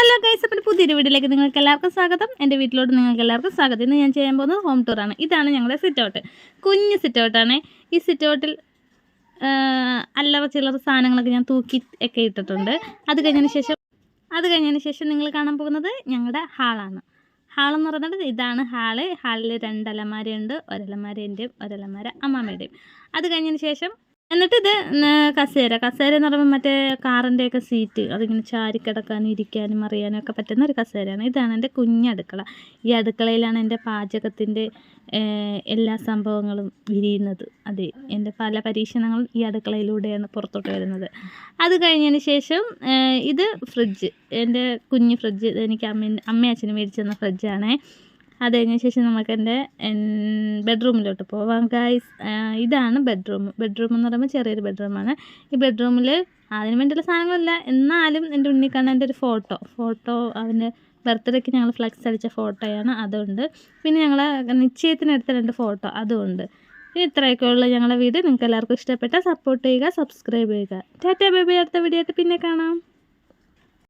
Hello guys, അപ്പോൾ പുതിയൊരു വീഡിയോയിലേക്ക് നിങ്ങൾക്ക് എല്ലാവർക്കും സ്വാഗതം. എൻ്റെ വീട്ടിലോട്ട് നിങ്ങൾക്ക് എല്ലാവർക്കും സ്വാഗതം. ഇന്ന് ഞാൻ ചെയ്യാൻ പോകുന്നത് ഹോം ടൂറാണ്. ഇതാണ് ഞങ്ങളുടെ സിറ്റ് ഔട്ട്, കുഞ്ഞ് സിറ്റ് ഔട്ടാണ്. ഈ സിറ്റ് ഔട്ടിൽ അല്ലറ ചില്ലറ സാധനങ്ങളൊക്കെ ഞാൻ തൂക്കി ഒക്കെ ഇട്ടിട്ടുണ്ട്. അത് കഴിഞ്ഞതിന് ശേഷം നിങ്ങൾ കാണാൻ പോകുന്നത് ഞങ്ങളുടെ ഹാളാണ്. ഹാളെന്ന് പറയുന്നത് ഇതാണ് ഹാള്. ഹാളിൽ 2 അലമാരയുണ്ട്. ഒരലമാര എൻ്റെയും ഒരലമാര അമ്മാമ്മയുടെയും. അത് കഴിഞ്ഞതിന് ശേഷം എന്നിട്ടിത് കസേര എന്ന് പറയുമ്പോൾ മറ്റേ കാറിൻ്റെയൊക്കെ സീറ്റ്, അതിങ്ങനെ ചാരിക്കിടക്കാനും ഇരിക്കാനും അറിയാനും ഒക്കെ പറ്റുന്ന ഒരു കസേരയാണ്. ഇതാണ് എൻ്റെ കുഞ്ഞടുക്കള. ഈ അടുക്കളയിലാണ് എൻ്റെ പാചകത്തിൻ്റെ എല്ലാ സംഭവങ്ങളും വിരിയുന്നത്. അതെ, എൻ്റെ പല പരീക്ഷണങ്ങളും ഈ അടുക്കളയിലൂടെയാണ് പുറത്തോട്ട് വരുന്നത്. അത് കഴിഞ്ഞതിന് ശേഷം ഇത് ഫ്രിഡ്ജ്, എൻ്റെ കുഞ്ഞ് ഫ്രിഡ്ജ്. എനിക്ക് അമ്മയും അച്ഛനും മേടിച്ചു തന്ന ഫ്രിഡ്ജാണേ. അത് കഴിഞ്ഞ ശേഷം നമുക്ക് എൻ്റെ ബെഡ്റൂമിലോട്ട് പോവാം ഗൈസ്. ഇതാണ് ബെഡ്റൂം എന്ന് പറയുമ്പോൾ ചെറിയൊരു ബെഡ്റൂമാണ്. ഈ ബെഡ്റൂമിൽ അതിന് വേണ്ടിയുള്ള സാധനങ്ങളില്ല, എന്നാലും എൻ്റെ ഉണ്ണിക്കണ്ണൻ്റെ ഒരു ഫോട്ടോ അവൻ്റെ ബർത്ത്ഡേക്ക് ഞങ്ങൾ ഫ്ലെക്സ് അടിച്ച ഫോട്ടോയാണ്, അതുണ്ട്. പിന്നെ ഞങ്ങൾ നിശ്ചയത്തിനെടുത്ത 2 ഫോട്ടോ അതുമുണ്ട്. ഇത്രയൊക്കെയുള്ള ഞങ്ങളുടെ വീഡിയോ. നിങ്ങൾക്ക് എല്ലാവർക്കും ഇഷ്ടപ്പെട്ടാൽ സപ്പോർട്ട് ചെയ്യുക, സബ്സ്ക്രൈബ് ചെയ്യുക. ടാറ്റാ ബേബി, അടുത്ത വീഡിയോ ആയിട്ട് പിന്നെ കാണാം.